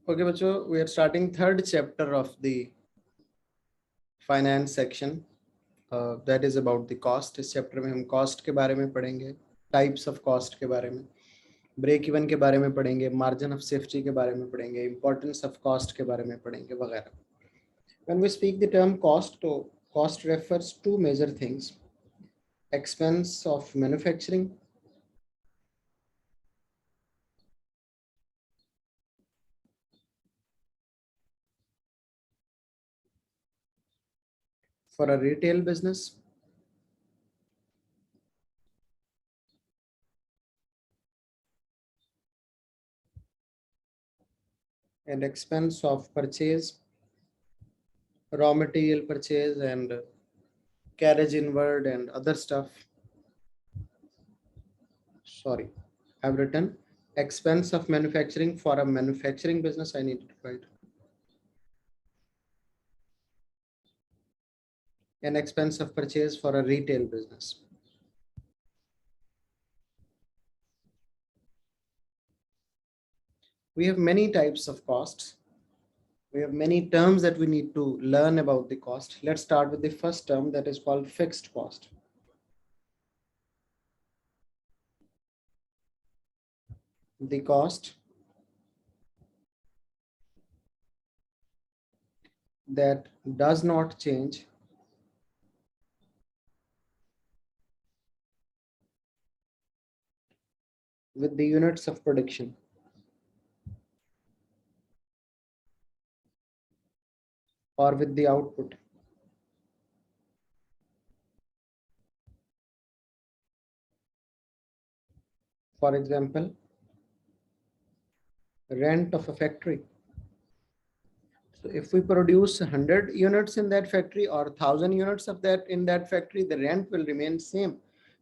Okay, बच्चों, we are starting third chapter of the finance section. That is about the cost. इस chapter में हम cost के बारे में पढ़ेंगे, types of cost के बारे में, break even के बारे में पढ़ेंगे, margin of safety के बारे में पढ़ेंगे, importance of cost के बारे में पढ़ेंगे वगैरह. When we speak the term cost, तो cost refers to major things: expense of manufacturing, for a retail business, and expense of purchase, raw material purchase and carriage inward and other stuff. Sorry, I've written expense of manufacturing for a manufacturing business. I need to write an expense of purchase for a retail business. We have many types of costs. We have many terms that we need to learn about the cost. Let's start with the first term, that is called fixed cost. The cost that does not change with the units of production. Or with the output. For example, rent of a factory. So if we produce 100 units in that factory or 1,000 units of that in that factory, the rent will remain same.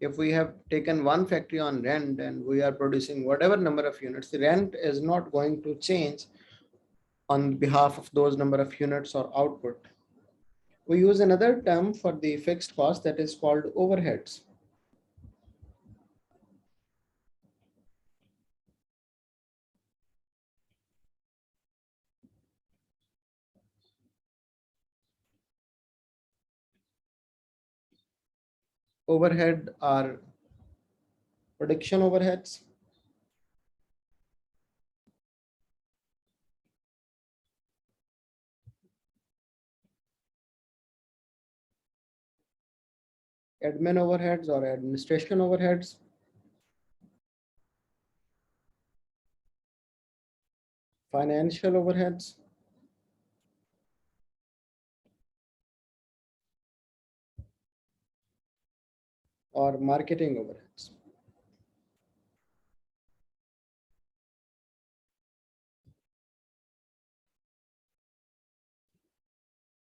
If we have taken one factory on rent and we are producing whatever number of units, the rent is not going to change on behalf of those number of units or output. We use another term for the fixed cost, that is called overheads. Overhead are production overheads, admin overheads or administration overheads, financial overheads, or marketing overheads.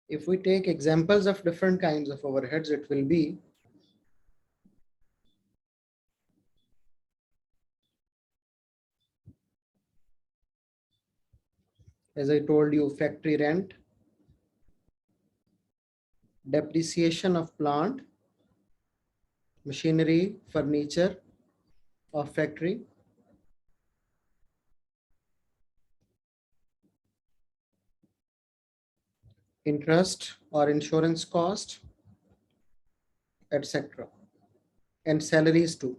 If we take examples of different kinds of overheads, it will be as I told you, factory rent, depreciation of plant, machinery, furniture of factory, interest or insurance cost, etc. And salaries too.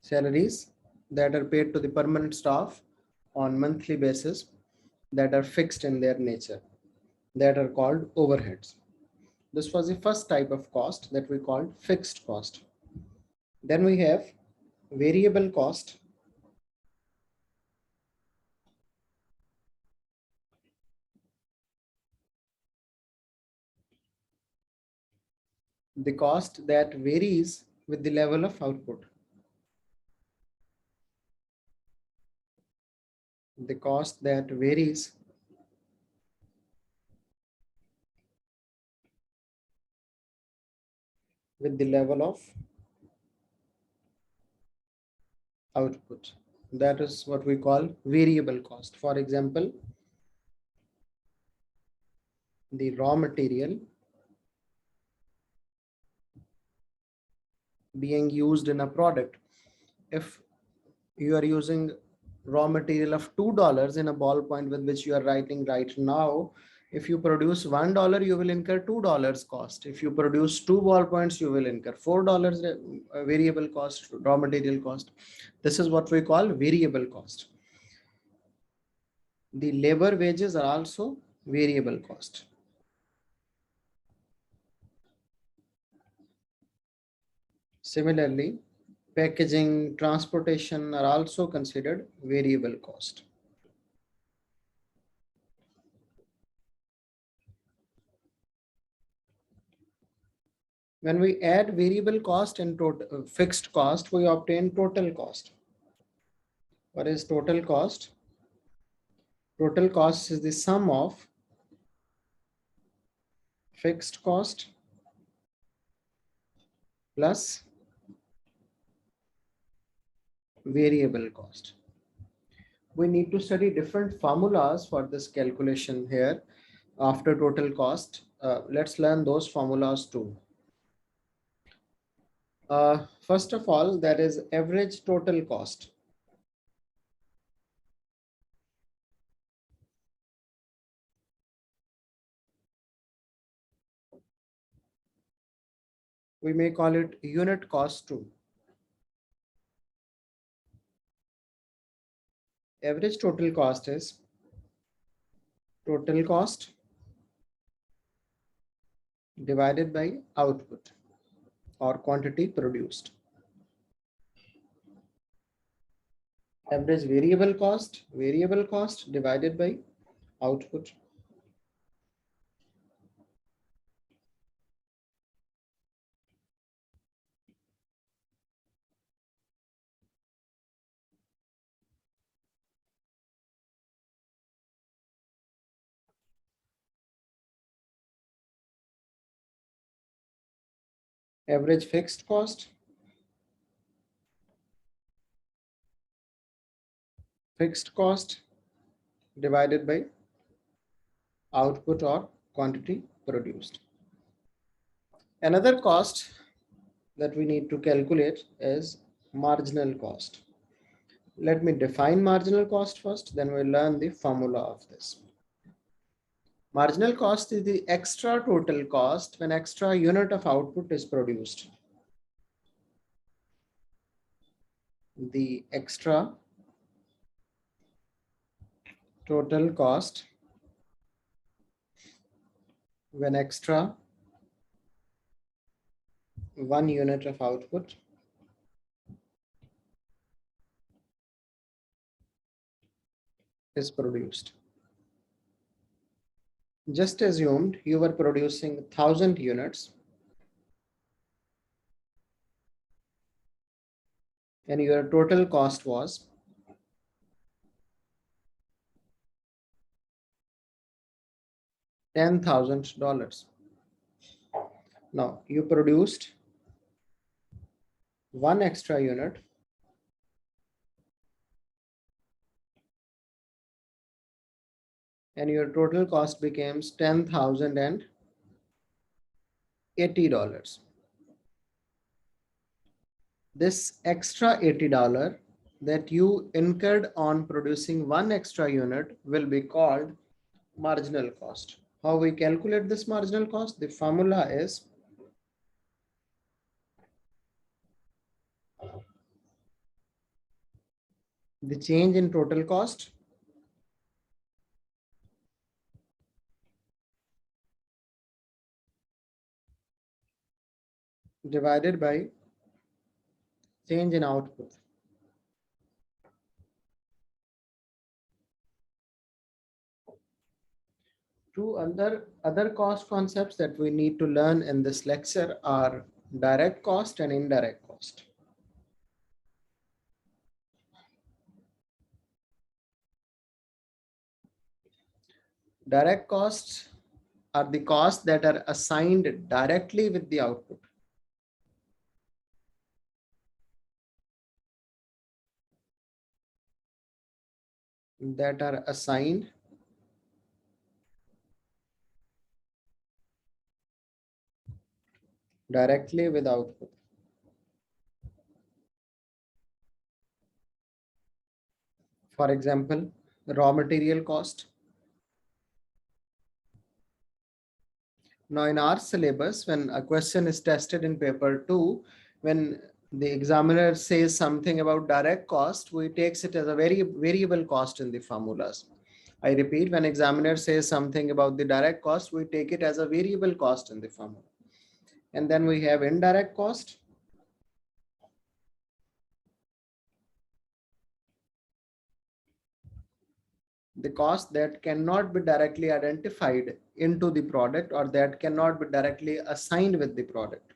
Salaries that are paid to the permanent staff on monthly basis, that are fixed in their nature, that are called overheads. This was the first type of cost that we called fixed cost. Then we have variable cost. The cost that varies with the level of output. The cost that varies with the level of output. That is what we call variable cost. For example, the raw material being used in a product. If you are using raw material of $2 in a ballpoint with which you are writing right now, if you produce $1, you will incur $2 cost. If you produce 2 ballpoints, you will incur $4 variable cost, raw material cost. This is what we call variable cost. The labor wages are also variable cost. Similarly, packaging, transportation are also considered variable cost. When we add variable cost and fixed cost, we obtain total cost. What is total cost? Total cost is the sum of fixed cost plus variable cost. We need to study different formulas for this calculation here after total cost. Let's learn those formulas too. First of all, that is average total cost. We may call it unit cost too. Average total cost is total cost divided by output or quantity produced. Average variable cost divided by output. Average fixed cost divided by output or quantity produced. Another cost that we need to calculate is marginal cost. Let me define marginal cost first, then we'll learn the formula of this. Marginal cost is the extra total cost when extra unit of output is produced. The extra total cost when extra 1 unit of output is produced. Just assumed you were producing 1,000 units and your total cost was $10,000. Now you produced 1 extra unit and your total cost becomes $10,080. This extra $80 that you incurred on producing 1 extra unit will be called marginal cost. How we calculate this marginal cost? The formula is the change in total cost divided by change in output. Two other cost concepts that we need to learn in this lecture are direct cost and indirect cost. Direct costs are the costs that are assigned directly with the output. That are assigned directly with output. For example, raw material cost. Now in our syllabus, when a question is tested in paper 2, when the examiner says something about direct cost, we takes it as a very variable cost in the formulas. I repeat, when examiner says something about the direct cost, we take it as a variable cost in the formula. And then we have indirect cost. The cost that cannot be directly identified into the product or that cannot be directly assigned with the product.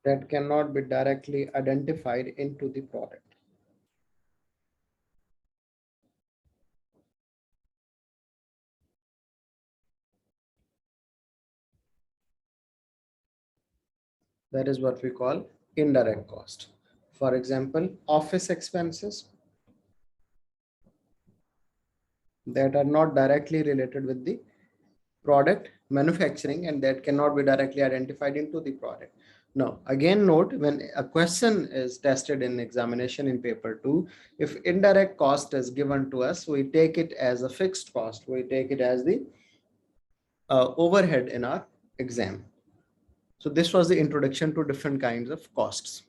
That cannot be directly identified into the product. That is what we call indirect cost. For example, office expenses that are not directly related with the product manufacturing and that cannot be directly identified into the product. Now, again, note when a question is tested in examination in paper 2, if indirect cost is given to us, we take it as a fixed cost. We take it as the overhead in our exam. So this was the introduction to different kinds of costs.